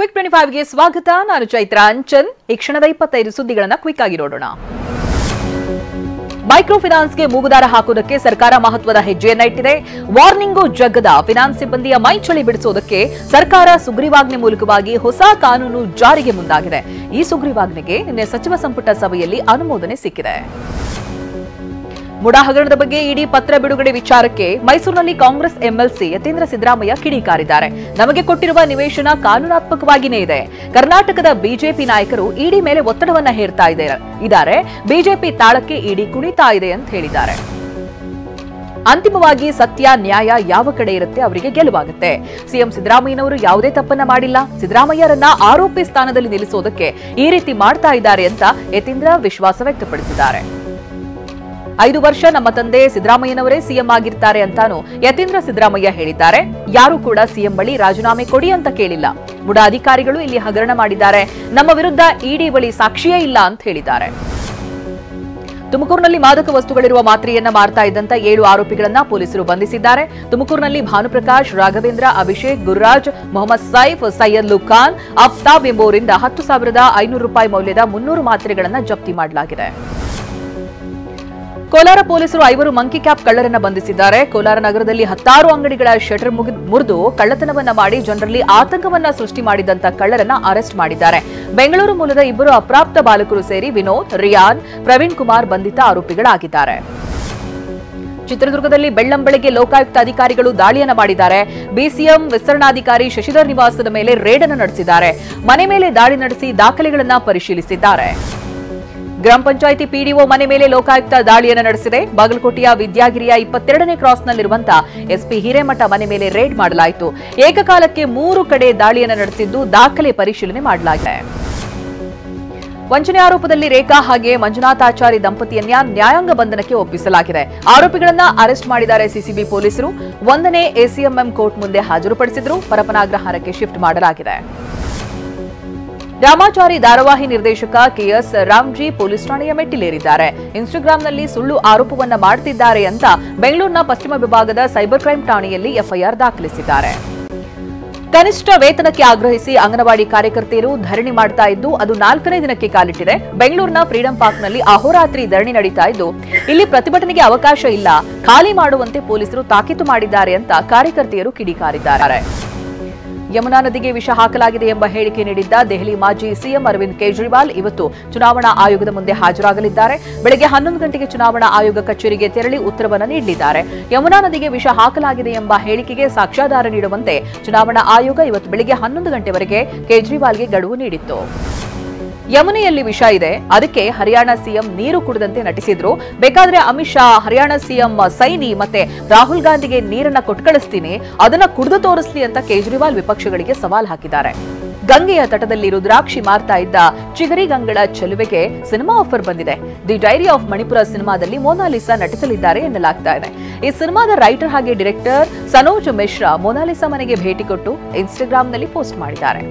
Quick 25 ಗೆ ಸ್ವಾಗತ. ನಾನು ಚೈತ್ರ ಅಂಚನ್. ಈ ಕ್ಷಣದ 25 ಸುದ್ದಿಗಳನ್ನು ಕ್ವಿಕ್ ಆಗಿ ನೋಡೋಣ. ಮೈಕ್ರೋ ಫೈನಾನ್ಸ್ಗೆ ಮೂಗುದಾರ ಹಾಕುವುದಕ್ಕೆ ಸರ್ಕಾರ ಮಹತ್ವದ ಹೆಜ್ಜೆಯನ್ನ ಇಟ್ಟಿದೆ. ವಾರ್ನಿಂಗು ಜಗ್ಗದ ಫೈನಾನ್ಸ್ ಸಿಬ್ಬಂದಿಯ ಮೈಚಳಿ ಬಿಡಿಸುವುದಕ್ಕೆ ಸರ್ಕಾರ ಸುಗ್ರೀವಾಜ್ಞೆ ಮೂಲಕವಾಗಿ ಹೊಸ ಕಾನೂನು ಜಾರಿಗೆ ಮುಂದಾಗಿದೆ. ಈ ಸುಗ್ರೀವಾಜ್ಞೆಗೆ ನಿನ್ನೆ ಸಚಿವ ಸಂಪುಟ ಸಭೆಯಲ್ಲಿ ಅನುಮೋದನೆ ಸಿಕ್ಕಿದೆ. ಮುಡಾ ಹಗರಣದ ಬಗ್ಗೆ ಇಡಿ ಪತ್ರ ಬಿಡುಗಡೆ ವಿಚಾರಕ್ಕೆ ಮೈಸೂರಿನಲ್ಲಿ ಕಾಂಗ್ರೆಸ್ ಎಂಎಲ್ಸಿ ಯತೀಂದ್ರ ಸಿದ್ದರಾಮಯ್ಯ ಕಿಡಿಕಾರಿದ್ದಾರೆ. ನಮಗೆ ಕೊಟ್ಟಿರುವ ನಿವೇಶನ ಕಾನೂನಾತ್ಮಕವಾಗಿಯೇ ಇದೆ. ಕರ್ನಾಟಕದ ಬಿಜೆಪಿ ನಾಯಕರು ಇಡಿ ಮೇಲೆ ಒತ್ತಡವನ್ನ ಹೇರ್ತಾ ಇದ್ದಾರೆ. ಬಿಜೆಪಿ ತಾಳಕ್ಕೆ ಇಡಿ ಕುಣಿತಾ ಇದೆ ಅಂತ ಹೇಳಿದ್ದಾರೆ. ಅಂತಿಮವಾಗಿ ಸತ್ಯ ನ್ಯಾಯ ಯಾವ ಕಡೆ ಇರುತ್ತೆ ಅವರಿಗೆ ಗೆಲುವಾಗುತ್ತೆ. ಸಿಎಂ ಸಿದ್ದರಾಮಯ್ಯನವರು ಯಾವುದೇ ತಪ್ಪನ್ನ ಮಾಡಿಲ್ಲ. ಸಿದ್ದರಾಮಯ್ಯರನ್ನ ಆರೋಪಿ ಸ್ಥಾನದಲ್ಲಿ ನಿಲ್ಲಿಸೋದಕ್ಕೆ ಈ ರೀತಿ ಮಾಡ್ತಾ ಇದ್ದಾರೆ ಅಂತ ಯತೀಂದ್ರ ವಿಶ್ವಾಸ ವ್ಯಕ್ತಪಡಿಸಿದ್ದಾರೆ. 5 ವರ್ಷ ನಮ್ಮ ತಂದೆ ಸಿದ್ದರಾಮಯ್ಯನವರೇ ಸಿಎಂ ಆಗಿರ್ತಾರೆ ಅಂತಾನು ಯತೀಂದ್ರ ಸಿದ್ದರಾಮಯ್ಯ ಹೇಳಿದ್ದಾರೆ. ಯಾರು ಕೂಡ ಸಿಎಂ ಬಳಿ ರಾಜೀನಾಮೆ ಕೊಡಿ ಅಂತ ಕೇಳಿಲ್ಲ. ಮುಡಾ ಅಧಿಕಾರಿಗಳು ಇಲ್ಲಿ ಹಗರಣ ಮಾಡಿದ್ದಾರೆ. ನಮ್ಮ ವಿರುದ್ಧ ಇಡಿ ಬಳಿ ಸಾಕ್ಷಿಯೇ ಇಲ್ಲ ಅಂತ ಹೇಳಿದ್ದಾರೆ. ತುಮಕೂರಿನಲ್ಲಿ ಮಾದಕ ವಸ್ತುಗಳಿರುವ ಮಾತ್ರೆಯನ್ನ ಮಾರ್ತಾ ಇದ್ದಂತ 7 ಆರೋಪಿಗಳನ್ನ ಪೊಲೀಸರು ಬಂಧಿಸಿದ್ದಾರೆ. ತುಮಕೂರಿನಲ್ಲಿ ಭಾನುಪ್ರಕಾಶ್, ರಾಘವೇಂದ್ರ, ಅಭಿಷೇಕ್, ಗುರುರಾಜ್, ಮೊಹಮ್ಮದ್ ಸೈಫ್, ಸೈಯದ್ ಲುಖಾನ್, ಅಫ್ತಾಬ್ ಎಂಬುವರಿಂದ 10,500 ರೂಪಾಯಿ ಮೌಲ್ಯದ 300 ಮಾತ್ರೆಗಳನ್ನ ಜಪ್ತಿ ಮಾಡಲಾಗಿದೆ. ಕೋಲಾರ ಪೊಲೀಸರು 5 ಮಂಕಿ ಕ್ಯಾಪ್ ಕಳ್ಳರನ್ನ ಬಂಧಿಸಿದ್ದಾರೆ. ಕೋಲಾರ ನಗರದಲ್ಲಿ 10 ಅಂಗಡಿಗಳ ಶಟರ್ ಮುರಿದು ಕಳ್ಳತನವನ್ನ ಮಾಡಿ ಜನರಲ್ಲಿ ಆತಂಕವನ್ನ ಸೃಷ್ಟಿ ಮಾಡಿದಂತ ಕಳ್ಳರನ್ನ ಅರೆಸ್ಟ್ ಮಾಡಿದ್ದಾರೆ. ಬೆಂಗಳೂರು ಮೂಲದ 2 ಅಪ್ರಾಪ್ತ ಬಾಲಕರು ಸೇರಿ ವಿನೋದ್, ರಿಯಾನ್, ಪ್ರವೀಣ್ ಕುಮಾರ್ ಬಂಧಿತ ಆರೋಪಿಗಳಾಗಿದ್ದಾರೆ. ಚಿತ್ರದುರ್ಗದಲ್ಲಿ ಬೆಳ್ಳಂಬೆಳಗ್ಗೆ ಲೋಕಾಯುಕ್ತ ಅಧಿಕಾರಿಗಳು ದಾಳಿಯನ್ನ ಮಾಡಿದ್ದಾರೆ. ಬಿಸಿಎಂ ವಿಸ್ತರಣಾಧಿಕಾರಿ ಶಶಿಧರ್ ನಿವಾಸದ ಮೇಲೆ ರೇಡ್ ಅನ್ನು ನಡೆಸಿದ್ದಾರೆ. ಮನೆ ಮೇಲೆ ದಾಳಿ ನಡೆಸಿ ದಾಖಲೆಗಳನ್ನ ಪರಿಶೀಲಿಸಿದ್ದಾರೆ. ಗ್ರಾಮ ಪಂಚಾಯಿತಿ ಪಿಡಿಒ ಮನೆ ಮೇಲೆ ಲೋಕಾಯುಕ್ತ ದಾಳಿಯನ್ನು ನಡೆಸಿದೆ. ಬಾಗಲಕೋಟೆಯ ವಿದ್ಯಾಗಿರಿಯ 22ನೇ ಕ್ರಾಸ್ನಲ್ಲಿರುವಂತಹ ಎಸ್ಪಿ ಹಿರೇಮಠ ಮನೆ ಮೇಲೆ ರೇಡ್ ಮಾಡಲಾಯಿತು. ಏಕಕಾಲಕ್ಕೆ 3 ಕಡೆ ದಾಳಿಯನ್ನು ನಡೆಸಿದ್ದು ದಾಖಲೆ ಪರಿಶೀಲನೆ ಮಾಡಲಾಗಿದೆ. ವಂಚನೆ ಆರೋಪದಲ್ಲಿ ರೇಖಾ ಹಾಗೆ ಮಂಜುನಾಥಾಚಾರಿ ದಂಪತಿಯನ್ನ ನ್ಯಾಯಾಂಗ ಬಂಧನಕ್ಕೆ ಒಪ್ಪಿಸಲಾಗಿದೆ. ಆರೋಪಿಗಳನ್ನ ಅರೆಸ್ಟ್ ಮಾಡಿದ್ದಾರೆ ಸಿಸಿಬಿ ಪೊಲೀಸರು. 1ನೇ ಎಸಿಎಂಎಂ ಕೋರ್ಟ್ ಮುಂದೆ ಹಾಜರುಪಡಿಸಿದ್ರು. ಪರಪನಾಗ್ರಹಾರಕ್ಕೆ ಶಿಫ್ಟ್ ಮಾಡಲಾಗಿದೆ. ರಾಮಾಚಾರಿ ಧಾರಾವಾಹಿ ನಿರ್ದೇಶಕ ಕೆಎಸ್ ರಾಮ್ಜಿ ಪೊಲೀಸ್ ಠಾಣೆಯ ಮೆಟ್ಟಿಲೇರಿದ್ದಾರೆ. ಇನ್ಸ್ಟಾಗ್ರಾಂನಲ್ಲಿ ಸುಳ್ಳು ಆರೋಪವನ್ನ ಮಾಡುತ್ತಿದ್ದಾರೆ ಅಂತ ಬೆಂಗಳೂರಿನ ಪಶ್ಚಿಮ ವಿಭಾಗದ ಸೈಬರ್ ಕ್ರೈಂ ಠಾಣೆಯಲ್ಲಿ ಎಫ್ಐಆರ್ ದಾಖಲಿಸಿದ್ದಾರೆ. ಕನಿಷ್ಠ ವೇತನಕ್ಕೆ ಆಗ್ರಹಿಸಿ ಅಂಗನವಾಡಿ ಕಾರ್ಯಕರ್ತೆಯರು ಧರಣಿ ಮಾಡ್ತಾ ಇದ್ದು ಅದು 4ನೇ ದಿನಕ್ಕೆ ಕಾಲಿಟ್ಟಿದೆ. ಬೆಂಗಳೂರಿನ ಫ್ರೀಡಂ ಪಾರ್ಕ್ನಲ್ಲಿ ಅಹೋರಾತ್ರಿ ಧರಣಿ ನಡೀತಾ ಇದ್ದು ಇಲ್ಲಿ ಪ್ರತಿಭಟನೆಗೆ ಅವಕಾಶ ಇಲ್ಲ, ಖಾಲಿ ಮಾಡುವಂತೆ ಪೊಲೀಸರು ತಾಕೀತು ಮಾಡಿದ್ದಾರೆ ಅಂತ ಕಾರ್ಯಕರ್ತೆಯರು ಕಿಡಿಕಾರಿದ್ದಾರೆ. ಯಮುನಾ ನದಿಗೆ ವಿಷ ಹಾಕಲಾಗಿದೆ ಎಂಬ ಹೇಳಿಕೆ ನೀಡಿದ್ದ ದೆಹಲಿ ಮಾಜಿ ಸಿಎಂ ಅರವಿಂದ್ ಕೇಜ್ರಿವಾಲ್ ಇವತ್ತು ಚುನಾವಣಾ ಆಯೋಗದ ಮುಂದೆ ಹಾಜರಾಗಲಿದ್ದಾರೆ. ಬೆಳಗ್ಗೆ 11 ಗಂಟೆಗೆ ಚುನಾವಣಾ ಆಯೋಗ ಕಚೇರಿಗೆ ತೆರಳಿ ಉತ್ತರವನ್ನು ನೀಡಲಿದ್ದಾರೆ. ಯಮುನಾ ನದಿಗೆ ವಿಷ ಹಾಕಲಾಗಿದೆ ಎಂಬ ಹೇಳಿಕೆಗೆ ಸಾಕ್ಷ್ಯಾಧಾರ ನೀಡುವಂತೆ ಚುನಾವಣಾ ಆಯೋಗ ಇವತ್ತು ಬೆಳಗ್ಗೆ 11 ಗಂಟೆವರೆಗೆ ಕೇಜ್ರಿವಾಲ್ಗೆ ಗಡುವು ನೀಡಿತ್ತು. ಯಮುನೆಯಲ್ಲಿ ವಿಷ ಇದೆ, ಅದಕ್ಕೆ ಹರಿಯಾಣ ಸಿಎಂ ನೀರು ಕುಡಿದಂತೆ ನಟಿಸಿದ್ರು. ಬೇಕಾದ್ರೆ ಅಮಿತ್ ಶಾ, ಹರಿಯಾಣ ಸಿಎಂ ಸೈನಿ ಮತ್ತೆ ರಾಹುಲ್ ಗಾಂಧಿಗೆ ನೀರನ್ನ ಕೊಟ್ಕಳಿಸ್ತೀನಿ, ಅದನ್ನ ಕುಡಿದು ತೋರಿಸ್ಲಿ ಅಂತ ಕೇಜ್ರಿವಾಲ್ ವಿಪಕ್ಷಗಳಿಗೆ ಸವಾಲ್ ಹಾಕಿದ್ದಾರೆ. ಗಂಗೆಯ ತಟದಲ್ಲಿ ರುದ್ರಾಕ್ಷಿ ಮಾರ್ತಾ ಇದ್ದ ಚಿಗರಿ ಗಂಗಳ ಚೆಲುವೆಗೆ ಸಿನಿಮಾ ಆಫರ್ ಬಂದಿದೆ. ದಿ ಡೈರಿ ಆಫ್ ಮಣಿಪುರ ಸಿನಿಮಾದಲ್ಲಿ ಮೊನಾಲಿಸಾ ನಟಿಸಲಿದ್ದಾರೆ ಎನ್ನಲಾಗ್ತಾ ಇದೆ. ಈ ಸಿನಿಮಾದ ರೈಟರ್ ಹಾಗೆ ಡೈರೆಕ್ಟರ್ ಸನೋಜ್ ಮಿಶ್ರಾ ಮೊನಾಲಿಸಾ ಮನೆಗೆ ಭೇಟಿ ಕೊಟ್ಟು ಇನ್ಸ್ಟಾಗ್ರಾಂನಲ್ಲಿ ಪೋಸ್ಟ್ ಮಾಡಿದ್ದಾರೆ.